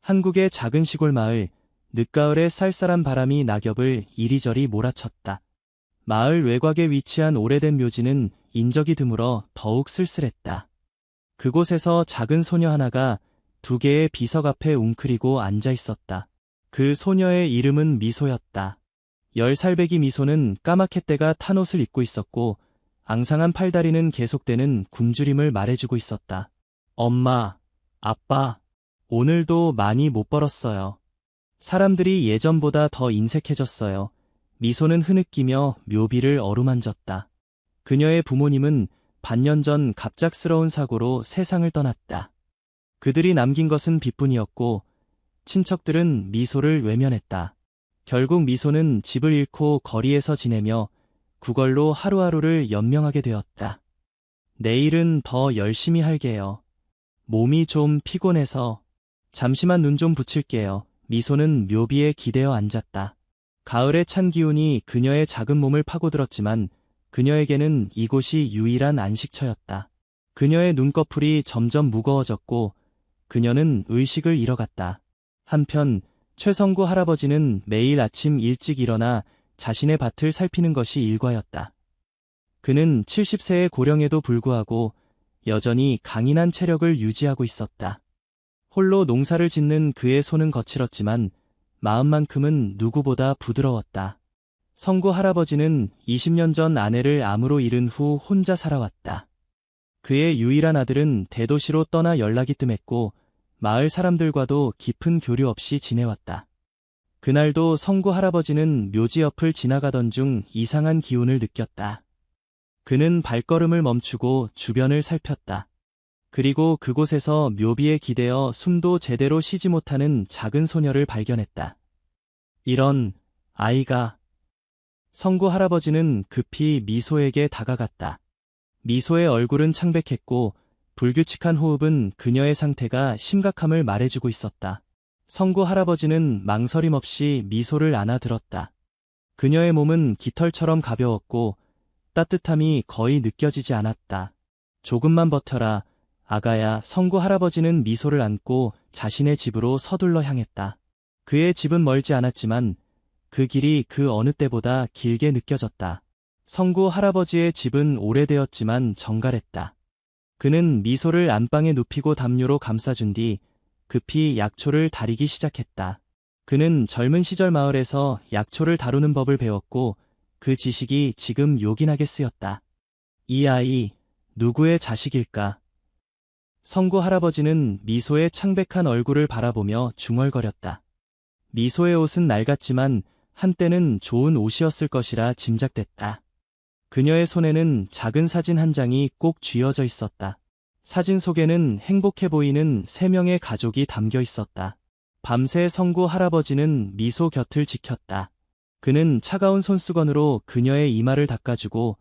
한국의 작은 시골 마을, 늦가을의 쌀쌀한 바람이 낙엽을 이리저리 몰아쳤다. 마을 외곽에 위치한 오래된 묘지는 인적이 드물어 더욱 쓸쓸했다. 그곳에서 작은 소녀 하나가 두 개의 비석 앞에 웅크리고 앉아 있었다. 그 소녀의 이름은 미소였다. 10살배기 미소는 까맣게 때가 탄 옷을 입고 있었고 앙상한 팔다리는 계속되는 굶주림을 말해주고 있었다. 엄마, 아빠, 오늘도 많이 못 벌었어요. 사람들이 예전보다 더 인색해졌어요. 미소는 흐느끼며 묘비를 어루만졌다. 그녀의 부모님은 반년 전 갑작스러운 사고로 세상을 떠났다. 그들이 남긴 것은 빚뿐이었고 친척들은 미소를 외면했다. 결국 미소는 집을 잃고 거리에서 지내며 그걸로 하루하루를 연명하게 되었다. 내일은 더 열심히 할게요. 몸이 좀 피곤해서 잠시만 눈 좀 붙일게요. 미소는 묘비에 기대어 앉았다. 가을의 찬 기운이 그녀의 작은 몸을 파고들었지만 그녀에게는 이곳이 유일한 안식처였다. 그녀의 눈꺼풀이 점점 무거워졌고 그녀는 의식을 잃어갔다. 한편 최성구 할아버지는 매일 아침 일찍 일어나 자신의 밭을 살피는 것이 일과였다. 그는 70세의 고령에도 불구하고 여전히 강인한 체력을 유지하고 있었다. 홀로 농사를 짓는 그의 손은 거칠었지만 마음만큼은 누구보다 부드러웠다. 성구 할아버지는 20년 전 아내를 암으로 잃은 후 혼자 살아왔다. 그의 유일한 아들은 대도시로 떠나 연락이 뜸했고 마을 사람들과도 깊은 교류 없이 지내왔다. 그날도 성구 할아버지는 묘지 옆을 지나가던 중 이상한 기운을 느꼈다. 그는 발걸음을 멈추고 주변을 살폈다. 그리고 그곳에서 묘비에 기대어 숨도 제대로 쉬지 못하는 작은 소녀를 발견했다. 이런 아이가. 성구 할아버지는 급히 미소에게 다가갔다. 미소의 얼굴은 창백했고 불규칙한 호흡은 그녀의 상태가 심각함을 말해주고 있었다. 성구 할아버지는 망설임 없이 미소를 안아들었다. 그녀의 몸은 깃털처럼 가벼웠고 따뜻함이 거의 느껴지지 않았다. 조금만 버텨라, 아가야. 성구 할아버지는 미소를 안고 자신의 집으로 서둘러 향했다. 그의 집은 멀지 않았지만 그 길이 그 어느 때보다 길게 느껴졌다. 성구 할아버지의 집은 오래되었지만 정갈했다. 그는 미소를 안방에 눕히고 담요로 감싸준 뒤 급히 약초를 다리기 시작했다. 그는 젊은 시절 마을에서 약초를 다루는 법을 배웠고 그 지식이 지금 요긴하게 쓰였다. 이 아이, 누구의 자식일까? 성구 할아버지는 미소의 창백한 얼굴을 바라보며 중얼거렸다. 미소의 옷은 낡았지만 한때는 좋은 옷이었을 것이라 짐작됐다. 그녀의 손에는 작은 사진 한 장이 꼭 쥐어져 있었다. 사진 속에는 행복해 보이는 3명의 가족이 담겨 있었다. 밤새 성구 할아버지는 미소 곁을 지켰다. 그는 차가운 손수건으로 그녀의 이마를 닦아주고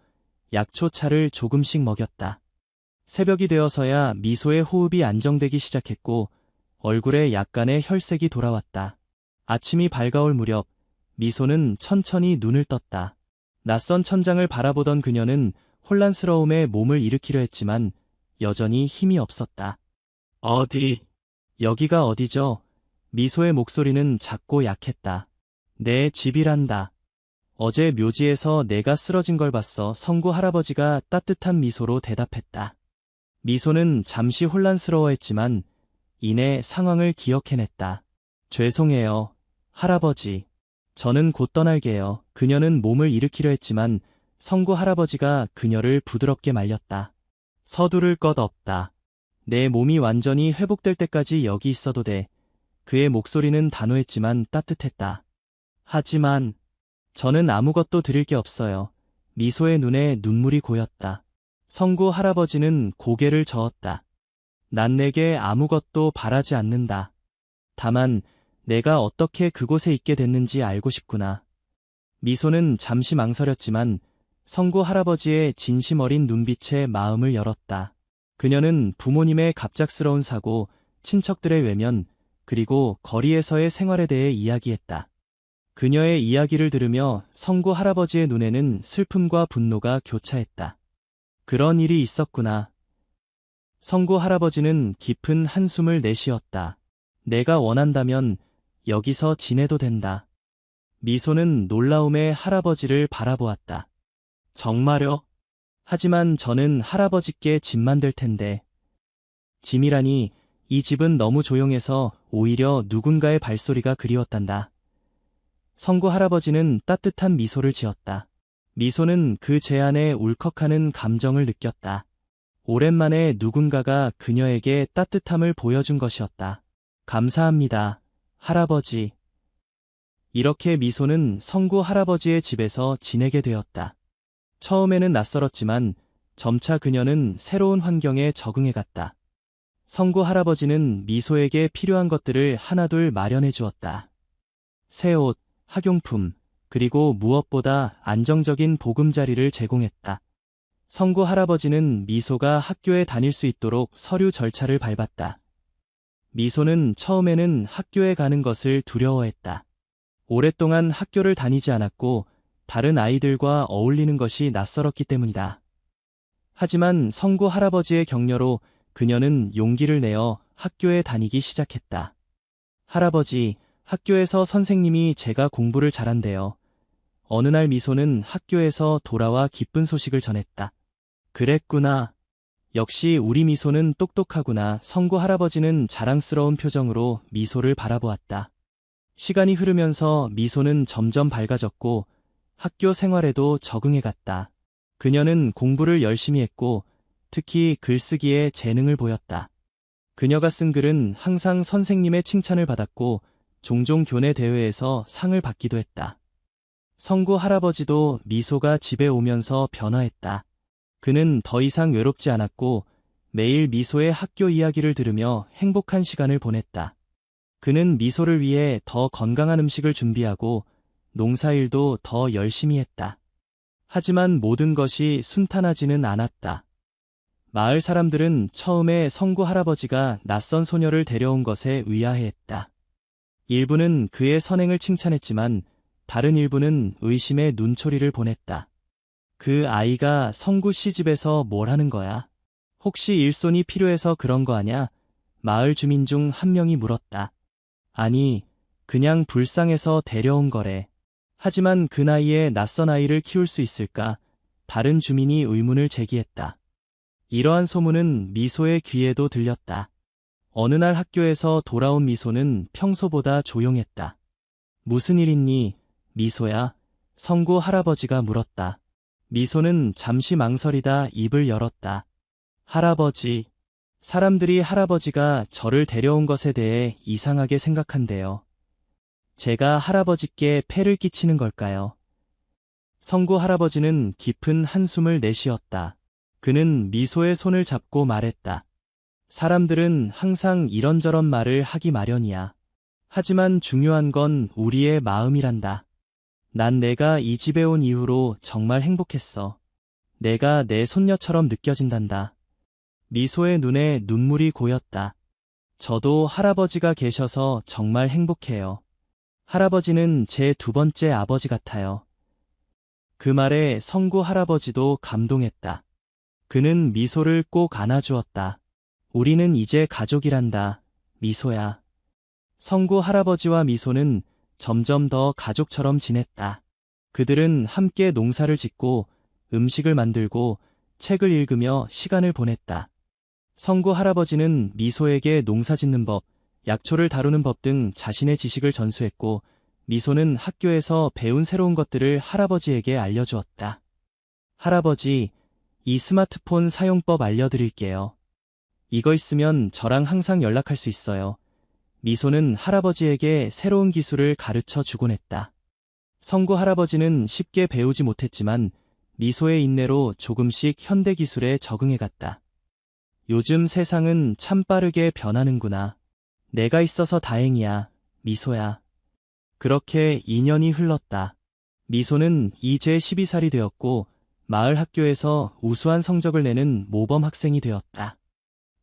약초차를 조금씩 먹였다. 새벽이 되어서야 미소의 호흡이 안정되기 시작했고 얼굴에 약간의 혈색이 돌아왔다. 아침이 밝아올 무렵 미소는 천천히 눈을 떴다. 낯선 천장을 바라보던 그녀는 혼란스러움에 몸을 일으키려 했지만 여전히 힘이 없었다. 어디? 여기가 어디죠? 미소의 목소리는 작고 약했다. 내 집이란다. 어제 묘지에서 내가 쓰러진 걸 봤어. 성구 할아버지가 따뜻한 미소로 대답했다. 미소는 잠시 혼란스러워했지만 이내 상황을 기억해냈다. 죄송해요, 할아버지. 저는 곧 떠날게요. 그녀는 몸을 일으키려 했지만 성구 할아버지가 그녀를 부드럽게 말렸다. 서두를 것 없다. 내 몸이 완전히 회복될 때까지 여기 있어도 돼. 그의 목소리는 단호했지만 따뜻했다. 하지만 저는 아무것도 드릴 게 없어요. 미소의 눈에 눈물이 고였다. 성구 할아버지는 고개를 저었다. 난 내게 아무것도 바라지 않는다. 다만 내가 어떻게 그곳에 있게 됐는지 알고 싶구나. 미소는 잠시 망설였지만 성구 할아버지의 진심 어린 눈빛에 마음을 열었다. 그녀는 부모님의 갑작스러운 사고, 친척들의 외면, 그리고 거리에서의 생활에 대해 이야기했다. 그녀의 이야기를 들으며 성구 할아버지의 눈에는 슬픔과 분노가 교차했다. 그런 일이 있었구나. 성구 할아버지는 깊은 한숨을 내쉬었다. 내가 원한다면 여기서 지내도 된다. 미소는 놀라움에 할아버지를 바라보았다. 정말요? 하지만 저는 할아버지께 짐만 될 텐데. 짐이라니, 이 집은 너무 조용해서 오히려 누군가의 발소리가 그리웠단다. 성구 할아버지는 따뜻한 미소를 지었다. 미소는 그 제안에 울컥하는 감정을 느꼈다. 오랜만에 누군가가 그녀에게 따뜻함을 보여준 것이었다. 감사합니다, 할아버지. 이렇게 미소는 성구 할아버지의 집에서 지내게 되었다. 처음에는 낯설었지만 점차 그녀는 새로운 환경에 적응해갔다. 성구 할아버지는 미소에게 필요한 것들을 하나둘 마련해 주었다. 새 옷, 학용품, 그리고 무엇보다 안정적인 보금자리를 제공했다. 성구 할아버지는 미소가 학교에 다닐 수 있도록 서류 절차를 밟았다. 미소는 처음에는 학교에 가는 것을 두려워했다. 오랫동안 학교를 다니지 않았고 다른 아이들과 어울리는 것이 낯설었기 때문이다. 하지만 성구 할아버지의 격려로 그녀는 용기를 내어 학교에 다니기 시작했다. 할아버지, 학교에서 선생님이 제가 공부를 잘한대요. 어느 날 미소는 학교에서 돌아와 기쁜 소식을 전했다. 그랬구나. 역시 우리 미소는 똑똑하구나. 성구 할아버지는 자랑스러운 표정으로 미소를 바라보았다. 시간이 흐르면서 미소는 점점 밝아졌고 학교 생활에도 적응해갔다. 그녀는 공부를 열심히 했고 특히 글쓰기에 재능을 보였다. 그녀가 쓴 글은 항상 선생님의 칭찬을 받았고 종종 교내 대회에서 상을 받기도 했다. 성구 할아버지도 미소가 집에 오면서 변화했다. 그는 더 이상 외롭지 않았고 매일 미소의 학교 이야기를 들으며 행복한 시간을 보냈다. 그는 미소를 위해 더 건강한 음식을 준비하고 농사일도 더 열심히 했다. 하지만 모든 것이 순탄하지는 않았다. 마을 사람들은 처음에 성구 할아버지가 낯선 소녀를 데려온 것에 의아해했다. 일부는 그의 선행을 칭찬했지만 다른 일부는 의심의 눈초리를 보냈다. 그 아이가 성구 씨 집에서 뭘 하는 거야? 혹시 일손이 필요해서 그런 거 아냐? 마을 주민 중 한 명이 물었다. 아니, 그냥 불쌍해서 데려온 거래. 하지만 그 나이에 낯선 아이를 키울 수 있을까? 다른 주민이 의문을 제기했다. 이러한 소문은 미소의 귀에도 들렸다. 어느 날 학교에서 돌아온 미소는 평소보다 조용했다. 무슨 일 있니, 미소야? 성구 할아버지가 물었다. 미소는 잠시 망설이다 입을 열었다. 할아버지. 사람들이 할아버지가 저를 데려온 것에 대해 이상하게 생각한대요. 제가 할아버지께 폐를 끼치는 걸까요? 성구 할아버지는 깊은 한숨을 내쉬었다. 그는 미소의 손을 잡고 말했다. 사람들은 항상 이런저런 말을 하기 마련이야. 하지만 중요한 건 우리의 마음이란다. 난 내가 이 집에 온 이후로 정말 행복했어. 내가 내 손녀처럼 느껴진단다. 미소의 눈에 눈물이 고였다. 저도 할아버지가 계셔서 정말 행복해요. 할아버지는 제 두 번째 아버지 같아요. 그 말에 성구 할아버지도 감동했다. 그는 미소를 꼭 안아주었다. 우리는 이제 가족이란다, 미소야. 성구 할아버지와 미소는 점점 더 가족처럼 지냈다. 그들은 함께 농사를 짓고 음식을 만들고 책을 읽으며 시간을 보냈다. 성구 할아버지는 미소에게 농사 짓는 법, 약초를 다루는 법 등 자신의 지식을 전수했고 미소는 학교에서 배운 새로운 것들을 할아버지에게 알려주었다. 할아버지, 이 스마트폰 사용법 알려드릴게요. 이거 있으면 저랑 항상 연락할 수 있어요. 미소는 할아버지에게 새로운 기술을 가르쳐 주곤 했다. 성구 할아버지는 쉽게 배우지 못했지만 미소의 인내로 조금씩 현대 기술에 적응해갔다. 요즘 세상은 참 빠르게 변하는구나. 내가 있어서 다행이야, 미소야. 그렇게 2년이 흘렀다. 미소는 이제 12살이 되었고 마을 학교에서 우수한 성적을 내는 모범 학생이 되었다.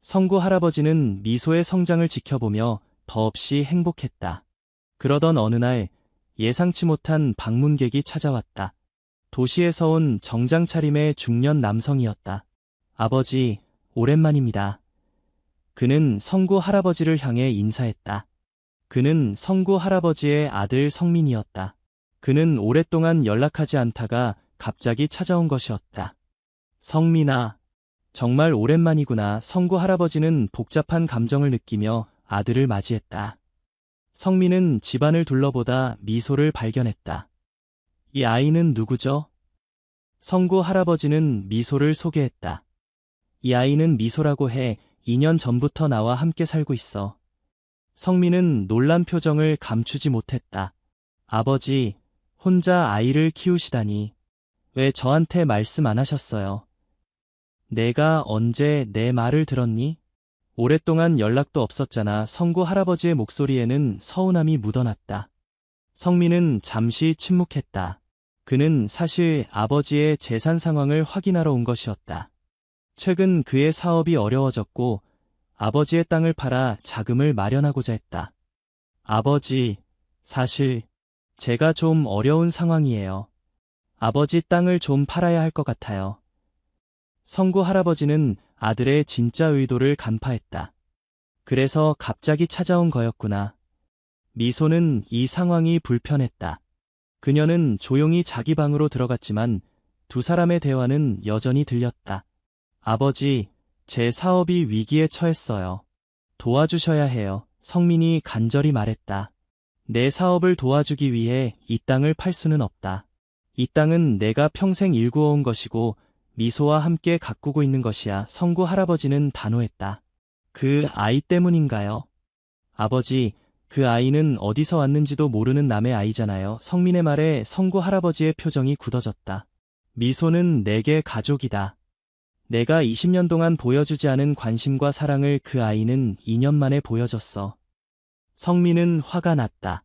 성구 할아버지는 미소의 성장을 지켜보며 더없이 행복했다. 그러던 어느 날 예상치 못한 방문객이 찾아왔다. 도시에서 온 정장 차림의 중년 남성이었다. 아버지, 오랜만입니다. 그는 성구 할아버지를 향해 인사했다. 그는 성구 할아버지의 아들 성민이었다. 그는 오랫동안 연락하지 않다가 갑자기 찾아온 것이었다. 성민아, 정말 오랜만이구나. 성구 할아버지는 복잡한 감정을 느끼며 아들을 맞이했다. 성민은 집안을 둘러보다 미소를 발견했다. 이 아이는 누구죠? 성구 할아버지는 미소를 소개했다. 이 아이는 미소라고 해. 2년 전부터 나와 함께 살고 있어. 성민은 놀란 표정을 감추지 못했다. 아버지, 혼자 아이를 키우시다니. 왜 저한테 말씀 안 하셨어요? 내가 언제 내 말을 들었니? 오랫동안 연락도 없었잖아. 성구 할아버지의 목소리에는 서운함이 묻어났다. 성민은 잠시 침묵했다. 그는 사실 아버지의 재산 상황을 확인하러 온 것이었다. 최근 그의 사업이 어려워졌고 아버지의 땅을 팔아 자금을 마련하고자 했다. 아버지, 사실 제가 좀 어려운 상황이에요. 아버지 땅을 좀 팔아야 할 것 같아요. 성구 할아버지는 아들의 진짜 의도를 간파했다. 그래서 갑자기 찾아온 거였구나. 미소는 이 상황이 불편했다. 그녀는 조용히 자기 방으로 들어갔지만 두 사람의 대화는 여전히 들렸다. 아버지, 제 사업이 위기에 처했어요. 도와주셔야 해요. 성민이 간절히 말했다. 내 사업을 도와주기 위해 이 땅을 팔 수는 없다. 이 땅은 내가 평생 일구어온 것이고 미소와 함께 가꾸고 있는 것이야. 성구 할아버지는 단호했다. 그 아이 때문인가요? 아버지, 그 아이는 어디서 왔는지도 모르는 남의 아이잖아요. 성민의 말에 성구 할아버지의 표정이 굳어졌다. 미소는 내게 가족이다. 내가 20년 동안 보여주지 않은 관심과 사랑을 그 아이는 2년 만에 보여줬어. 성민은 화가 났다.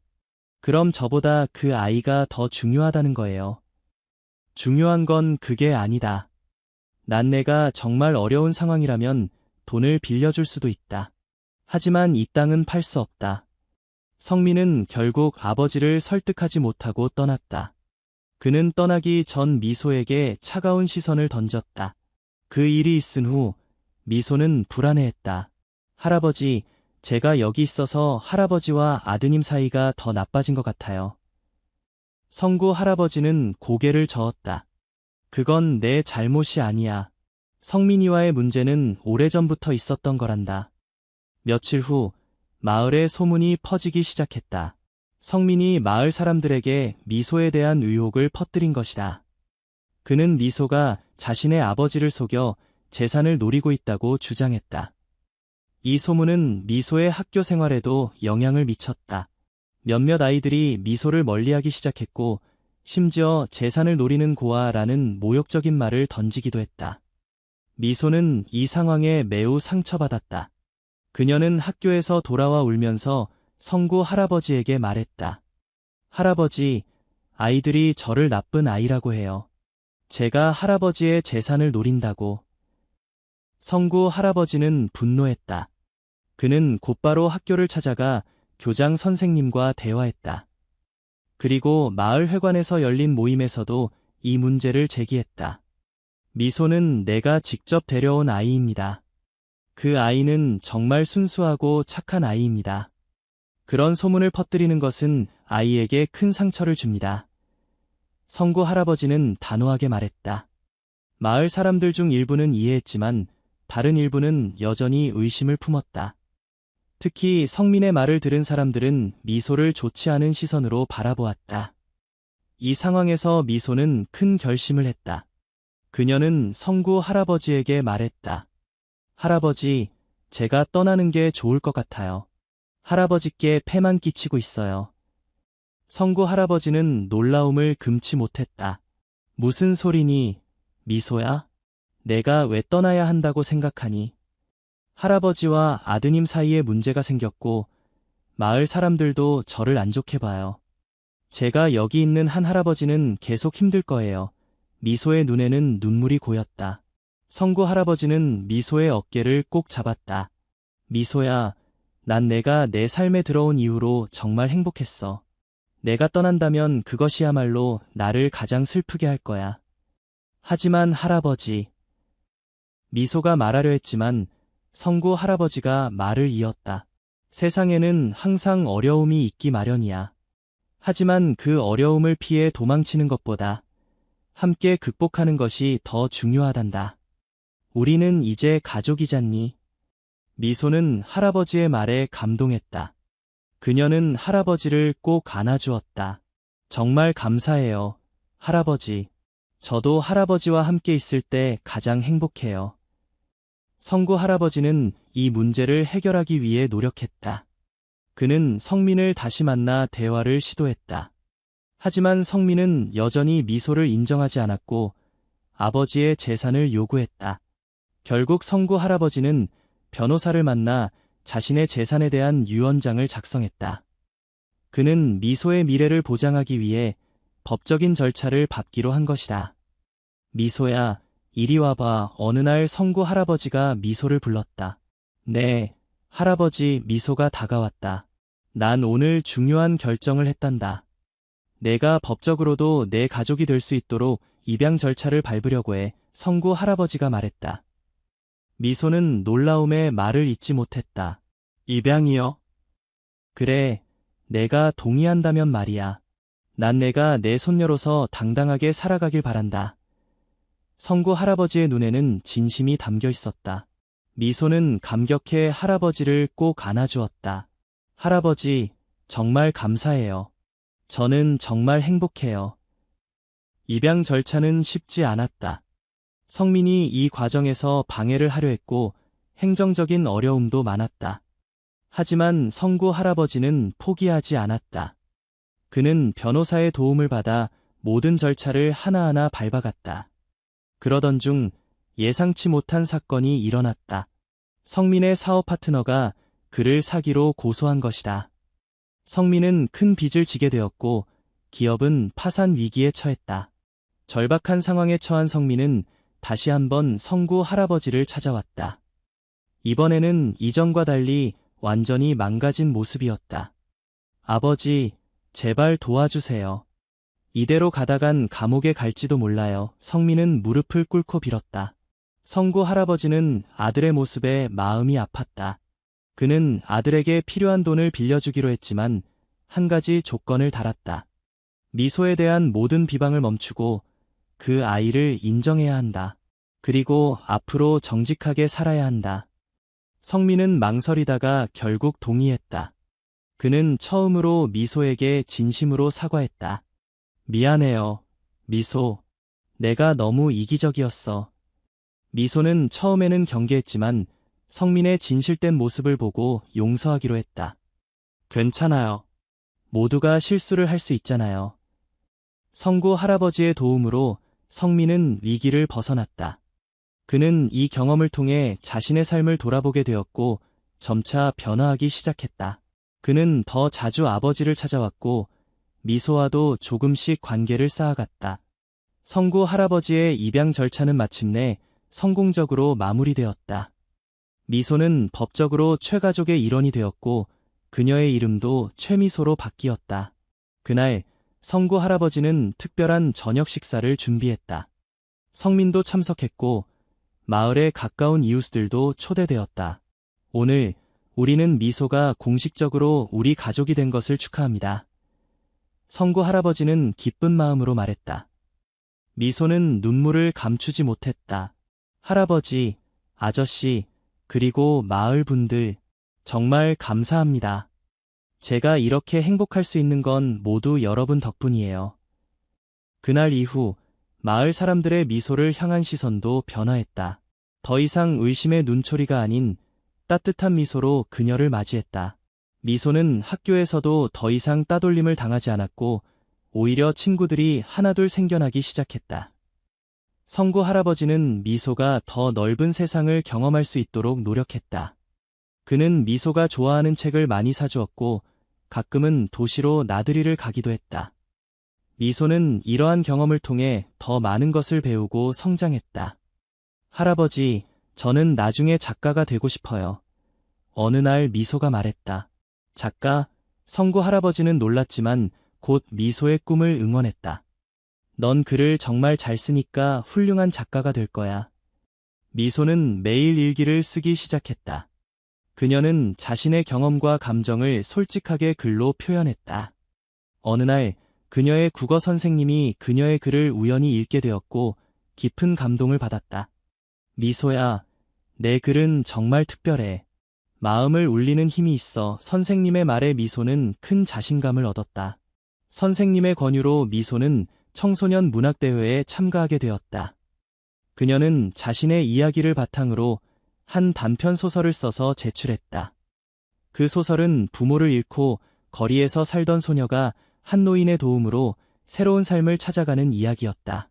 그럼 저보다 그 아이가 더 중요하다는 거예요. 중요한 건 그게 아니다. 난 내가 정말 어려운 상황이라면 돈을 빌려줄 수도 있다. 하지만 이 땅은 팔 수 없다. 성민은 결국 아버지를 설득하지 못하고 떠났다. 그는 떠나기 전 미소에게 차가운 시선을 던졌다. 그 일이 있은 후 미소는 불안해했다. 할아버지, 제가 여기 있어서 할아버지와 아드님 사이가 더 나빠진 것 같아요. 성구 할아버지는 고개를 저었다. 그건 내 잘못이 아니야. 성민이와의 문제는 오래전부터 있었던 거란다. 며칠 후 마을에 소문이 퍼지기 시작했다. 성민이 마을 사람들에게 미소에 대한 의혹을 퍼뜨린 것이다. 그는 미소가 자신의 아버지를 속여 재산을 노리고 있다고 주장했다. 이 소문은 미소의 학교 생활에도 영향을 미쳤다. 몇몇 아이들이 미소를 멀리하기 시작했고 심지어 재산을 노리는 고아라는 모욕적인 말을 던지기도 했다. 미소는 이 상황에 매우 상처받았다. 그녀는 학교에서 돌아와 울면서 성구 할아버지에게 말했다. 할아버지, 아이들이 저를 나쁜 아이라고 해요. 제가 할아버지의 재산을 노린다고. 성구 할아버지는 분노했다. 그는 곧바로 학교를 찾아가 교장 선생님과 대화했다. 그리고 마을 회관에서 열린 모임에서도 이 문제를 제기했다. 미소는 내가 직접 데려온 아이입니다. 그 아이는 정말 순수하고 착한 아이입니다. 그런 소문을 퍼뜨리는 것은 아이에게 큰 상처를 줍니다. 성구 할아버지는 단호하게 말했다. 마을 사람들 중 일부는 이해했지만 다른 일부는 여전히 의심을 품었다. 특히 성민의 말을 들은 사람들은 미소를 좋지 않은 시선으로 바라보았다. 이 상황에서 미소는 큰 결심을 했다. 그녀는 성구 할아버지에게 말했다. 할아버지, 제가 떠나는 게 좋을 것 같아요. 할아버지께 폐만 끼치고 있어요. 성구 할아버지는 놀라움을 금치 못했다. 무슨 소리니, 미소야? 내가 왜 떠나야 한다고 생각하니? 할아버지와 아드님 사이에 문제가 생겼고 마을 사람들도 저를 안 좋게 봐요. 제가 여기 있는 한 할아버지는 계속 힘들 거예요. 미소의 눈에는 눈물이 고였다. 성구 할아버지는 미소의 어깨를 꼭 잡았다. 미소야, 난 내가 내 삶에 들어온 이후로 정말 행복했어. 내가 떠난다면 그것이야말로 나를 가장 슬프게 할 거야. 하지만 할아버지. 미소가 말하려 했지만 성구 할아버지가 말을 이었다. 세상에는 항상 어려움이 있기 마련이야. 하지만 그 어려움을 피해 도망치는 것보다 함께 극복하는 것이 더 중요하단다. 우리는 이제 가족이잖니. 미소는 할아버지의 말에 감동했다. 그녀는 할아버지를 꼭 안아주었다. 정말 감사해요, 할아버지. 저도 할아버지와 함께 있을 때 가장 행복해요. 성구 할아버지는 이 문제를 해결하기 위해 노력했다. 그는 성민을 다시 만나 대화를 시도했다. 하지만 성민은 여전히 미소를 인정하지 않았고 아버지의 재산을 요구했다. 결국 성구 할아버지는 변호사를 만나 자신의 재산에 대한 유언장을 작성했다. 그는 미소의 미래를 보장하기 위해 법적인 절차를 밟기로 한 것이다. 미소야, 이리 와봐. 어느 날 성구 할아버지가 미소를 불렀다. 네, 할아버지. 미소가 다가왔다. 난 오늘 중요한 결정을 했단다. 내가 법적으로도 내 가족이 될 수 있도록 입양 절차를 밟으려고 해. 성구 할아버지가 말했다. 미소는 놀라움에 말을 잇지 못했다. 입양이요? 그래, 내가 동의한다면 말이야. 난 내가 내 손녀로서 당당하게 살아가길 바란다. 성구 할아버지의 눈에는 진심이 담겨 있었다. 미소는 감격해 할아버지를 꼭 안아주었다. 할아버지, 정말 감사해요. 저는 정말 행복해요. 입양 절차는 쉽지 않았다. 성민이 이 과정에서 방해를 하려 했고 행정적인 어려움도 많았다. 하지만 성구 할아버지는 포기하지 않았다. 그는 변호사의 도움을 받아 모든 절차를 하나하나 밟아갔다. 그러던 중 예상치 못한 사건이 일어났다. 성민의 사업 파트너가 그를 사기로 고소한 것이다. 성민은 큰 빚을 지게 되었고 기업은 파산 위기에 처했다. 절박한 상황에 처한 성민은 다시 한번 성구 할아버지를 찾아왔다. 이번에는 이전과 달리 완전히 망가진 모습이었다. 아버지, 제발 도와주세요. 이대로 가다간 감옥에 갈지도 몰라요. 성민은 무릎을 꿇고 빌었다. 성구 할아버지는 아들의 모습에 마음이 아팠다. 그는 아들에게 필요한 돈을 빌려주기로 했지만 한 가지 조건을 달았다. 미소에 대한 모든 비방을 멈추고 그 아이를 인정해야 한다. 그리고 앞으로 정직하게 살아야 한다. 성민은 망설이다가 결국 동의했다. 그는 처음으로 미소에게 진심으로 사과했다. 미안해요, 미소. 내가 너무 이기적이었어. 미소는 처음에는 경계했지만 성민의 진실된 모습을 보고 용서하기로 했다. 괜찮아요. 모두가 실수를 할 수 있잖아요. 성구 할아버지의 도움으로 성민은 위기를 벗어났다. 그는 이 경험을 통해 자신의 삶을 돌아보게 되었고 점차 변화하기 시작했다. 그는 더 자주 아버지를 찾아왔고 미소와도 조금씩 관계를 쌓아갔다. 성구 할아버지의 입양 절차는 마침내 성공적으로 마무리되었다. 미소는 법적으로 최가족의 일원이 되었고 그녀의 이름도 최미소로 바뀌었다. 그날 성구 할아버지는 특별한 저녁 식사를 준비했다. 성민도 참석했고 마을의 가까운 이웃들도 초대되었다. 오늘 우리는 미소가 공식적으로 우리 가족이 된 것을 축하합니다. 성구 할아버지는 기쁜 마음으로 말했다. 미소는 눈물을 감추지 못했다. 할아버지, 아저씨, 그리고 마을 분들, 정말 감사합니다. 제가 이렇게 행복할 수 있는 건 모두 여러분 덕분이에요. 그날 이후 마을 사람들의 미소를 향한 시선도 변화했다. 더 이상 의심의 눈초리가 아닌 따뜻한 미소로 그녀를 맞이했다. 미소는 학교에서도 더 이상 따돌림을 당하지 않았고 오히려 친구들이 하나둘 생겨나기 시작했다. 성구 할아버지는 미소가 더 넓은 세상을 경험할 수 있도록 노력했다. 그는 미소가 좋아하는 책을 많이 사주었고 가끔은 도시로 나들이를 가기도 했다. 미소는 이러한 경험을 통해 더 많은 것을 배우고 성장했다. 할아버지, 저는 나중에 작가가 되고 싶어요. 어느 날 미소가 말했다. 작가? 성구 할아버지는 놀랐지만 곧 미소의 꿈을 응원했다. 넌 글을 정말 잘 쓰니까 훌륭한 작가가 될 거야. 미소는 매일 일기를 쓰기 시작했다. 그녀는 자신의 경험과 감정을 솔직하게 글로 표현했다. 어느 날 그녀의 국어 선생님이 그녀의 글을 우연히 읽게 되었고 깊은 감동을 받았다. 미소야, 내 글은 정말 특별해. 마음을 울리는 힘이 있어. 선생님의 말에 미소는 큰 자신감을 얻었다. 선생님의 권유로 미소는 청소년 문학대회에 참가하게 되었다. 그녀는 자신의 이야기를 바탕으로 한 단편 소설을 써서 제출했다. 그 소설은 부모를 잃고 거리에서 살던 소녀가 한 노인의 도움으로 새로운 삶을 찾아가는 이야기였다.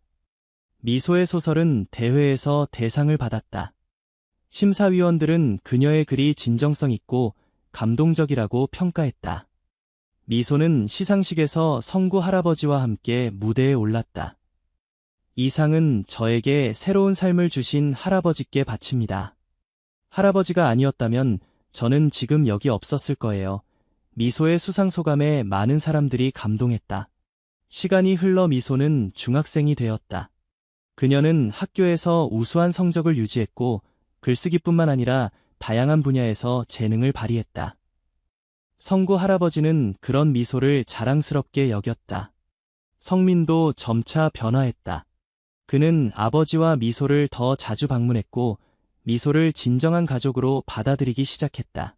미소의 소설은 대회에서 대상을 받았다. 심사위원들은 그녀의 글이 진정성 있고 감동적이라고 평가했다. 미소는 시상식에서 성구 할아버지와 함께 무대에 올랐다. 이 상은 저에게 새로운 삶을 주신 할아버지께 바칩니다. 할아버지가 아니었다면 저는 지금 여기 없었을 거예요. 미소의 수상 소감에 많은 사람들이 감동했다. 시간이 흘러 미소는 중학생이 되었다. 그녀는 학교에서 우수한 성적을 유지했고 글쓰기뿐만 아니라 다양한 분야에서 재능을 발휘했다. 성구 할아버지는 그런 미소를 자랑스럽게 여겼다. 성민도 점차 변화했다. 그는 아버지와 미소를 더 자주 방문했고 미소를 진정한 가족으로 받아들이기 시작했다.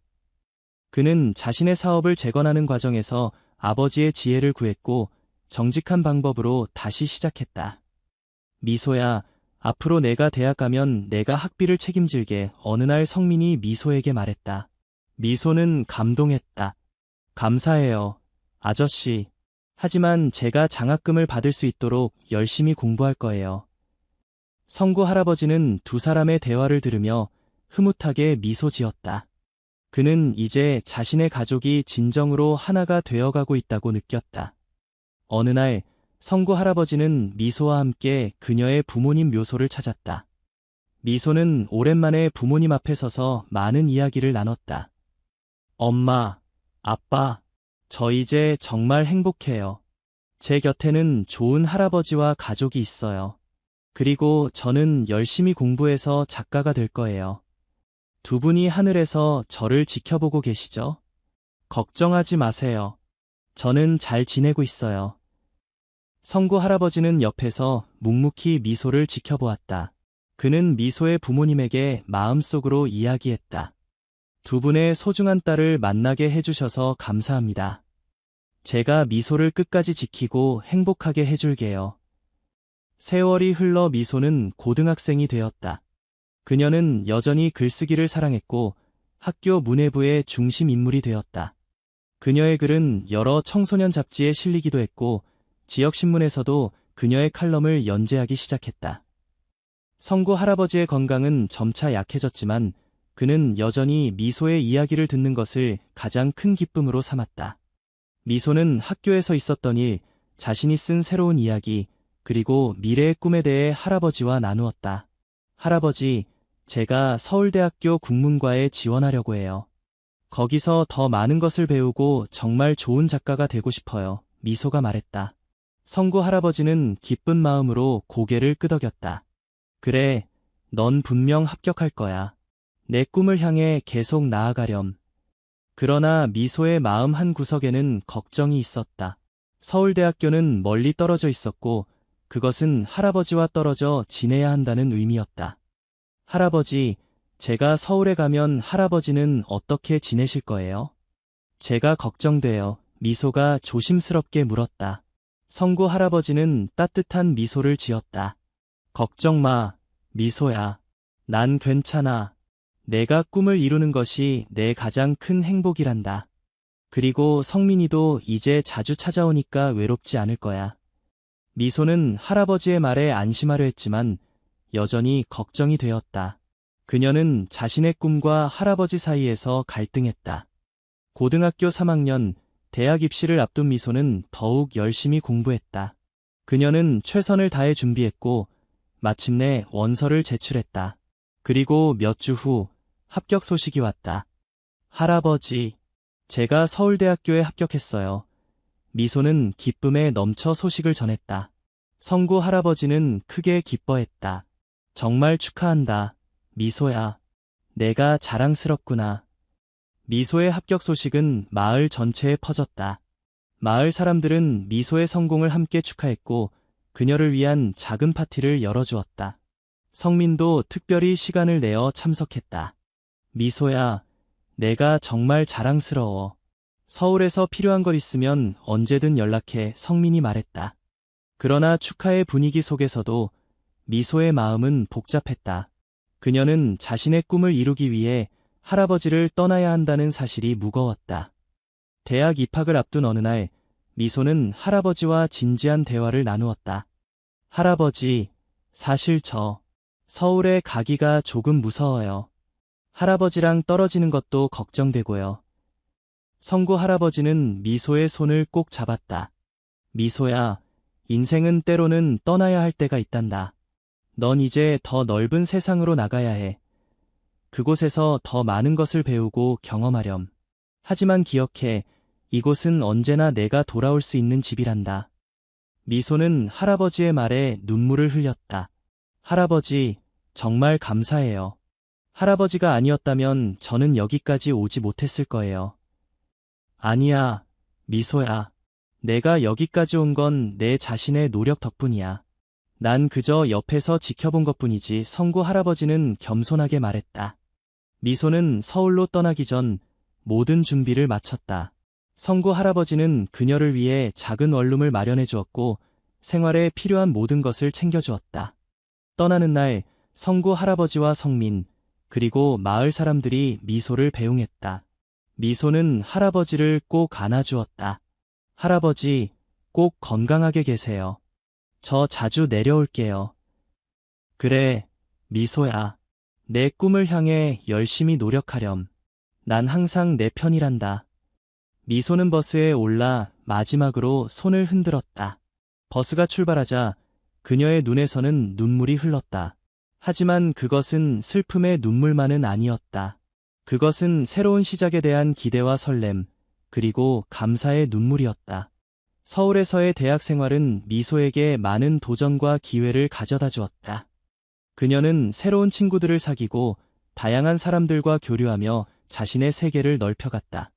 그는 자신의 사업을 재건하는 과정에서 아버지의 지혜를 구했고 정직한 방법으로 다시 시작했다. 미소야, 앞으로 내가 대학 가면 내가 학비를 책임질게. 어느 날 성민이 미소에게 말했다. 미소는 감동했다. 감사해요, 아저씨. 하지만 제가 장학금을 받을 수 있도록 열심히 공부할 거예요. 성구 할아버지는 두 사람의 대화를 들으며 흐뭇하게 미소 지었다. 그는 이제 자신의 가족이 진정으로 하나가 되어가고 있다고 느꼈다. 어느 날 성구 할아버지는 미소와 함께 그녀의 부모님 묘소를 찾았다. 미소는 오랜만에 부모님 앞에 서서 많은 이야기를 나눴다. 엄마, 아빠, 저 이제 정말 행복해요. 제 곁에는 좋은 할아버지와 가족이 있어요. 그리고 저는 열심히 공부해서 작가가 될 거예요. 두 분이 하늘에서 저를 지켜보고 계시죠? 걱정하지 마세요. 저는 잘 지내고 있어요. 성구 할아버지는 옆에서 묵묵히 미소를 지켜보았다. 그는 미소의 부모님에게 마음속으로 이야기했다. 두 분의 소중한 딸을 만나게 해주셔서 감사합니다. 제가 미소를 끝까지 지키고 행복하게 해줄게요. 세월이 흘러 미소는 고등학생이 되었다. 그녀는 여전히 글쓰기를 사랑했고 학교 문예부의 중심 인물이 되었다. 그녀의 글은 여러 청소년 잡지에 실리기도 했고 지역신문에서도 그녀의 칼럼을 연재하기 시작했다. 성구 할아버지의 건강은 점차 약해졌지만 그는 여전히 미소의 이야기를 듣는 것을 가장 큰 기쁨으로 삼았다. 미소는 학교에서 있었던 일, 자신이 쓴 새로운 이야기, 그리고 미래의 꿈에 대해 할아버지와 나누었다. 할아버지, 제가 서울대학교 국문과에 지원하려고 해요. 거기서 더 많은 것을 배우고 정말 좋은 작가가 되고 싶어요. 미소가 말했다. 성구 할아버지는 기쁜 마음으로 고개를 끄덕였다. 그래, 넌 분명 합격할 거야. 내 꿈을 향해 계속 나아가렴. 그러나 미소의 마음 한 구석에는 걱정이 있었다. 서울대학교는 멀리 떨어져 있었고 그것은 할아버지와 떨어져 지내야 한다는 의미였다. 할아버지, 제가 서울에 가면 할아버지는 어떻게 지내실 거예요? 제가 걱정돼요. 미소가 조심스럽게 물었다. 성구 할아버지는 따뜻한 미소를 지었다. 걱정 마, 미소야. 난 괜찮아. 내가 꿈을 이루는 것이 내 가장 큰 행복이란다. 그리고 성민이도 이제 자주 찾아오니까 외롭지 않을 거야. 미소는 할아버지의 말에 안심하려 했지만 여전히 걱정이 되었다. 그녀는 자신의 꿈과 할아버지 사이에서 갈등했다. 고등학교 3학년, 대학 입시를 앞둔 미소는 더욱 열심히 공부했다. 그녀는 최선을 다해 준비했고 마침내 원서를 제출했다. 그리고 몇 주 후 합격 소식이 왔다. 할아버지, 제가 서울대학교에 합격했어요. 미소는 기쁨에 넘쳐 소식을 전했다. 성구 할아버지는 크게 기뻐했다. 정말 축하한다. 미소야. 내가 자랑스럽구나. 미소의 합격 소식은 마을 전체에 퍼졌다. 마을 사람들은 미소의 성공을 함께 축하했고 그녀를 위한 작은 파티를 열어주었다. 성민도 특별히 시간을 내어 참석했다. 미소야, 내가 정말 자랑스러워. 서울에서 필요한 것 있으면 언제든 연락해, 성민이 말했다. 그러나 축하의 분위기 속에서도 미소의 마음은 복잡했다. 그녀는 자신의 꿈을 이루기 위해 할아버지를 떠나야 한다는 사실이 무거웠다. 대학 입학을 앞둔 어느 날, 미소는 할아버지와 진지한 대화를 나누었다. 할아버지, 사실 저 서울에 가기가 조금 무서워요. 할아버지랑 떨어지는 것도 걱정되고요. 성구 할아버지는 미소의 손을 꼭 잡았다. 미소야, 인생은 때로는 떠나야 할 때가 있단다. 넌 이제 더 넓은 세상으로 나가야 해. 그곳에서 더 많은 것을 배우고 경험하렴. 하지만 기억해, 이곳은 언제나 내가 돌아올 수 있는 집이란다. 미소는 할아버지의 말에 눈물을 흘렸다. 할아버지, 정말 감사해요. 할아버지가 아니었다면 저는 여기까지 오지 못했을 거예요. 아니야, 미소야. 내가 여기까지 온 건 내 자신의 노력 덕분이야. 난 그저 옆에서 지켜본 것뿐이지. 성구 할아버지는 겸손하게 말했다. 미소는 서울로 떠나기 전 모든 준비를 마쳤다. 성구 할아버지는 그녀를 위해 작은 원룸을 마련해 주었고 생활에 필요한 모든 것을 챙겨주었다. 떠나는 날 성구 할아버지와 성민 그리고 마을 사람들이 미소를 배웅했다. 미소는 할아버지를 꼭 안아주었다. 할아버지, 꼭 건강하게 계세요. 저 자주 내려올게요. 그래, 미소야. 내 꿈을 향해 열심히 노력하렴. 난 항상 내 편이란다. 미소는 버스에 올라 마지막으로 손을 흔들었다. 버스가 출발하자 그녀의 눈에서는 눈물이 흘렀다. 하지만 그것은 슬픔의 눈물만은 아니었다. 그것은 새로운 시작에 대한 기대와 설렘, 그리고 감사의 눈물이었다. 서울에서의 대학 생활은 미소에게 많은 도전과 기회를 가져다 주었다. 그녀는 새로운 친구들을 사귀고 다양한 사람들과 교류하며 자신의 세계를 넓혀갔다.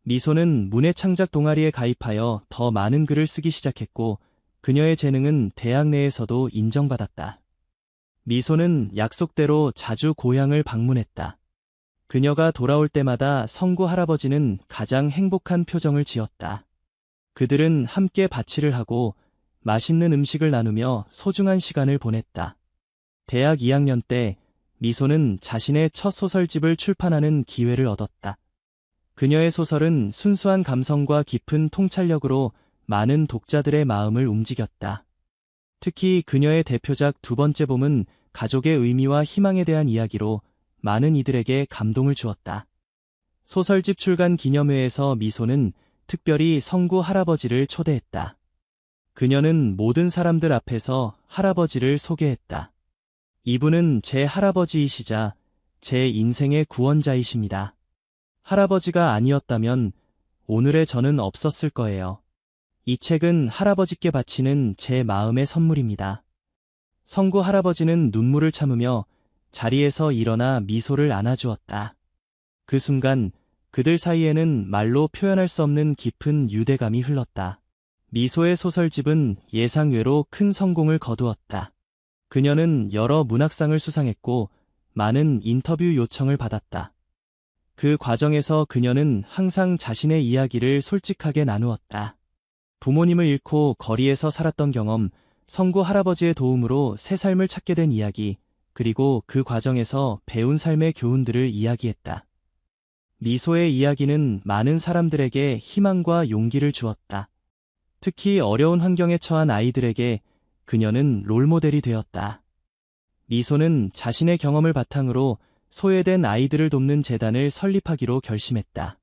미소는 문해창작 동아리에 가입하여 더 많은 글을 쓰기 시작했고 그녀의 재능은 대학 내에서도 인정받았다. 미소는 약속대로 자주 고향을 방문했다. 그녀가 돌아올 때마다 성구 할아버지는 가장 행복한 표정을 지었다. 그들은 함께 바치를 하고 맛있는 음식을 나누며 소중한 시간을 보냈다. 대학 2학년 때 미소는 자신의 첫 소설집을 출판하는 기회를 얻었다. 그녀의 소설은 순수한 감성과 깊은 통찰력으로 많은 독자들의 마음을 움직였다. 특히 그녀의 대표작 두 번째 봄은 가족의 의미와 희망에 대한 이야기로 많은 이들에게 감동을 주었다. 소설집 출간 기념회에서 미소는 특별히 성구 할아버지를 초대했다. 그녀는 모든 사람들 앞에서 할아버지를 소개했다. 이분은 제 할아버지이시자 제 인생의 구원자이십니다. 할아버지가 아니었다면 오늘의 저는 없었을 거예요. 이 책은 할아버지께 바치는 제 마음의 선물입니다. 성구 할아버지는 눈물을 참으며 자리에서 일어나 미소를 안아주었다. 그 순간 그들 사이에는 말로 표현할 수 없는 깊은 유대감이 흘렀다. 미소의 소설집은 예상외로 큰 성공을 거두었다. 그녀는 여러 문학상을 수상했고 많은 인터뷰 요청을 받았다. 그 과정에서 그녀는 항상 자신의 이야기를 솔직하게 나누었다. 부모님을 잃고 거리에서 살았던 경험, 성구 할아버지의 도움으로 새 삶을 찾게 된 이야기, 그리고 그 과정에서 배운 삶의 교훈들을 이야기했다. 미소의 이야기는 많은 사람들에게 희망과 용기를 주었다. 특히 어려운 환경에 처한 아이들에게 그녀는 롤모델이 되었다. 미소는 자신의 경험을 바탕으로 소외된 아이들을 돕는 재단을 설립하기로 결심했다.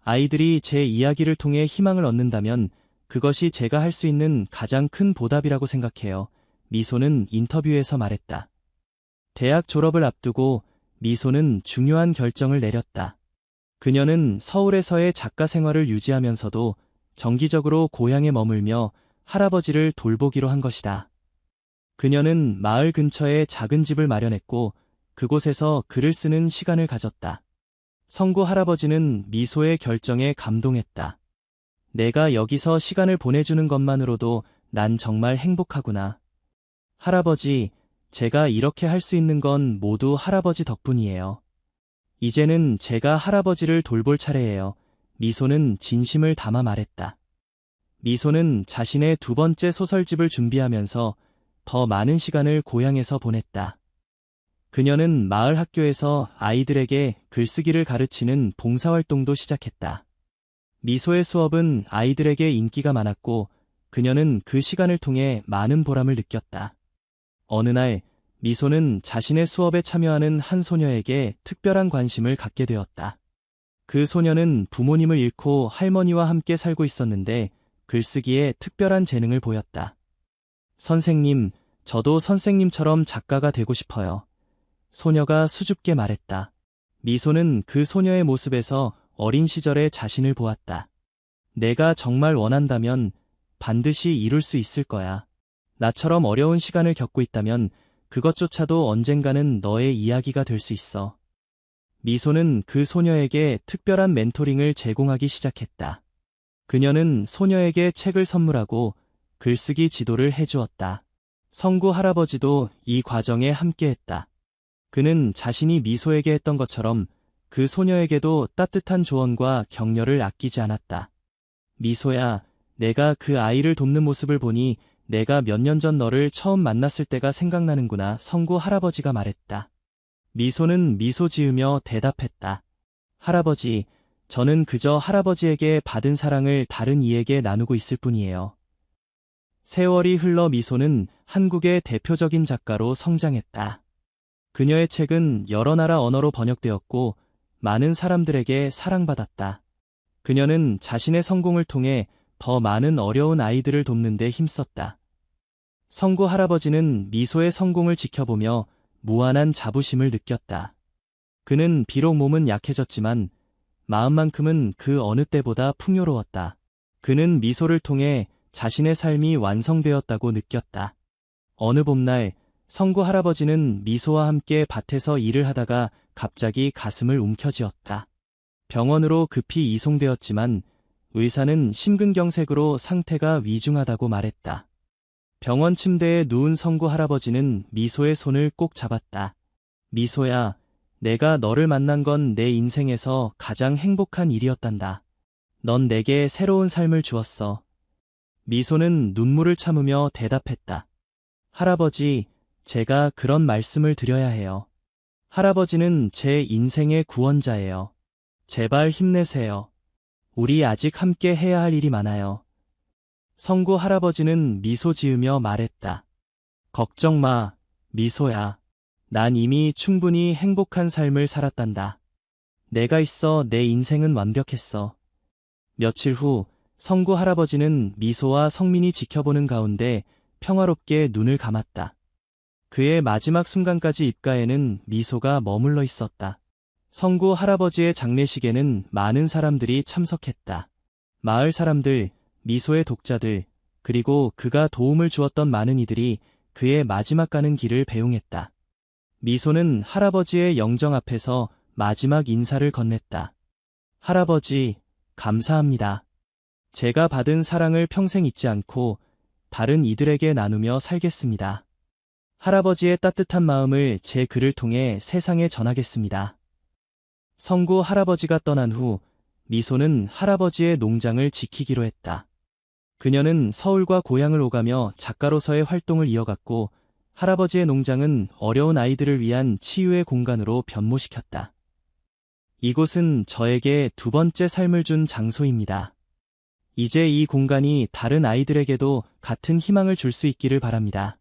아이들이 제 이야기를 통해 희망을 얻는다면 그것이 제가 할 수 있는 가장 큰 보답이라고 생각해요. 미소는 인터뷰에서 말했다. 대학 졸업을 앞두고 미소는 중요한 결정을 내렸다. 그녀는 서울에서의 작가 생활을 유지하면서도 정기적으로 고향에 머물며 할아버지를 돌보기로 한 것이다. 그녀는 마을 근처에 작은 집을 마련했고 그곳에서 글을 쓰는 시간을 가졌다. 성구 할아버지는 미소의 결정에 감동했다. 내가 여기서 시간을 보내주는 것만으로도 난 정말 행복하구나. 할아버지, 제가 이렇게 할 수 있는 건 모두 할아버지 덕분이에요. 이제는 제가 할아버지를 돌볼 차례예요. 미소는 진심을 담아 말했다. 미소는 자신의 두 번째 소설집을 준비하면서 더 많은 시간을 고향에서 보냈다. 그녀는 마을 학교에서 아이들에게 글쓰기를 가르치는 봉사활동도 시작했다. 미소의 수업은 아이들에게 인기가 많았고 그녀는 그 시간을 통해 많은 보람을 느꼈다. 어느 날 미소는 자신의 수업에 참여하는 한 소녀에게 특별한 관심을 갖게 되었다. 그 소녀는 부모님을 잃고 할머니와 함께 살고 있었는데 글쓰기에 특별한 재능을 보였다. 선생님, 저도 선생님처럼 작가가 되고 싶어요. 소녀가 수줍게 말했다. 미소는 그 소녀의 모습에서 어린 시절의 자신을 보았다. 내가 정말 원한다면 반드시 이룰 수 있을 거야. 나처럼 어려운 시간을 겪고 있다면 그것조차도 언젠가는 너의 이야기가 될 수 있어. 미소는 그 소녀에게 특별한 멘토링을 제공하기 시작했다. 그녀는 소녀에게 책을 선물하고 글쓰기 지도를 해주었다. 성구 할아버지도 이 과정에 함께했다. 그는 자신이 미소에게 했던 것처럼 그 소녀에게도 따뜻한 조언과 격려를 아끼지 않았다. 미소야, 내가 그 아이를 돕는 모습을 보니 내가 몇 년 전 너를 처음 만났을 때가 생각나는구나. 성구 할아버지가 말했다. 미소는 미소 지으며 대답했다. 할아버지, 저는 그저 할아버지에게 받은 사랑을 다른 이에게 나누고 있을 뿐이에요. 세월이 흘러 미소는 한국의 대표적인 작가로 성장했다. 그녀의 책은 여러 나라 언어로 번역되었고 많은 사람들에게 사랑받았다. 그녀는 자신의 성공을 통해 더 많은 어려운 아이들을 돕는 데 힘썼다. 성구 할아버지는 미소의 성공을 지켜보며 무한한 자부심을 느꼈다. 그는 비록 몸은 약해졌지만 마음만큼은 그 어느 때보다 풍요로웠다. 그는 미소를 통해 자신의 삶이 완성되었다고 느꼈다. 어느 봄날 성구 할아버지는 미소와 함께 밭에서 일을 하다가 갑자기 가슴을 움켜쥐었다. 병원으로 급히 이송되었지만 의사는 심근경색으로 상태가 위중하다고 말했다. 병원 침대에 누운 성구 할아버지는 미소의 손을 꼭 잡았다. 미소야, 내가 너를 만난 건 내 인생에서 가장 행복한 일이었단다. 넌 내게 새로운 삶을 주었어. 미소는 눈물을 참으며 대답했다. 할아버지, 제가 그런 말씀을 드려야 해요. 할아버지는 제 인생의 구원자예요. 제발 힘내세요. 우리 아직 함께 해야 할 일이 많아요. 성구 할아버지는 미소 지으며 말했다. 걱정 마, 미소야. 난 이미 충분히 행복한 삶을 살았단다. 내가 있어 내 인생은 완벽했어. 며칠 후 성구 할아버지는 미소와 성민이 지켜보는 가운데 평화롭게 눈을 감았다. 그의 마지막 순간까지 입가에는 미소가 머물러 있었다. 성구 할아버지의 장례식에는 많은 사람들이 참석했다. 마을 사람들, 미소의 독자들, 그리고 그가 도움을 주었던 많은 이들이 그의 마지막 가는 길을 배웅했다. 미소는 할아버지의 영정 앞에서 마지막 인사를 건넸다. 할아버지, 감사합니다. 제가 받은 사랑을 평생 잊지 않고 다른 이들에게 나누며 살겠습니다. 할아버지의 따뜻한 마음을 제 글을 통해 세상에 전하겠습니다. 성구 할아버지가 떠난 후 미소는 할아버지의 농장을 지키기로 했다. 그녀는 서울과 고향을 오가며 작가로서의 활동을 이어갔고 할아버지의 농장은 어려운 아이들을 위한 치유의 공간으로 변모시켰다. 이곳은 저에게 두 번째 삶을 준 장소입니다. 이제 이 공간이 다른 아이들에게도 같은 희망을 줄 수 있기를 바랍니다.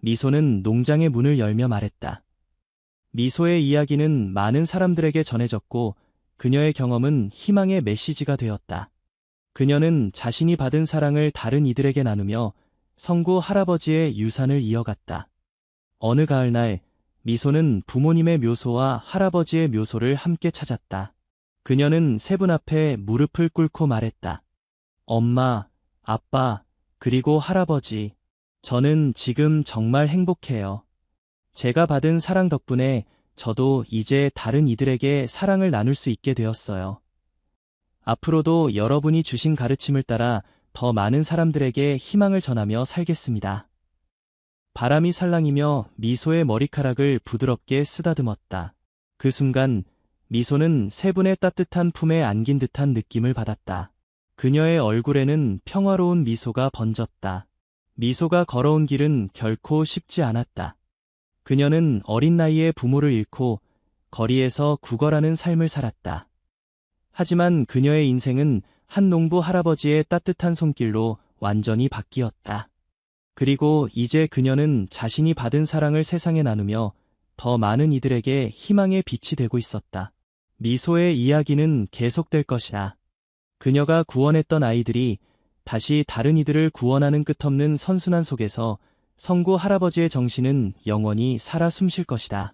미소는 농장의 문을 열며 말했다. 미소의 이야기는 많은 사람들에게 전해졌고 그녀의 경험은 희망의 메시지가 되었다. 그녀는 자신이 받은 사랑을 다른 이들에게 나누며 성구 할아버지의 유산을 이어갔다. 어느 가을날 미소는 부모님의 묘소와 할아버지의 묘소를 함께 찾았다. 그녀는 세 분 앞에 무릎을 꿇고 말했다. 엄마, 아빠, 그리고 할아버지, 저는 지금 정말 행복해요. 제가 받은 사랑 덕분에 저도 이제 다른 이들에게 사랑을 나눌 수 있게 되었어요. 앞으로도 여러분이 주신 가르침을 따라 더 많은 사람들에게 희망을 전하며 살겠습니다. 바람이 살랑이며 미소의 머리카락을 부드럽게 쓰다듬었다. 그 순간 미소는 세 분의 따뜻한 품에 안긴 듯한 느낌을 받았다. 그녀의 얼굴에는 평화로운 미소가 번졌다. 미소가 걸어온 길은 결코 쉽지 않았다. 그녀는 어린 나이에 부모를 잃고 거리에서 구걸하는 삶을 살았다. 하지만 그녀의 인생은 한 농부 할아버지의 따뜻한 손길로 완전히 바뀌었다. 그리고 이제 그녀는 자신이 받은 사랑을 세상에 나누며 더 많은 이들에게 희망의 빛이 되고 있었다. 미소의 이야기는 계속될 것이다. 그녀가 구원했던 아이들이 다시 다른 이들을 구원하는 끝없는 선순환 속에서 성구 할아버지의 정신은 영원히 살아 숨쉴 것이다.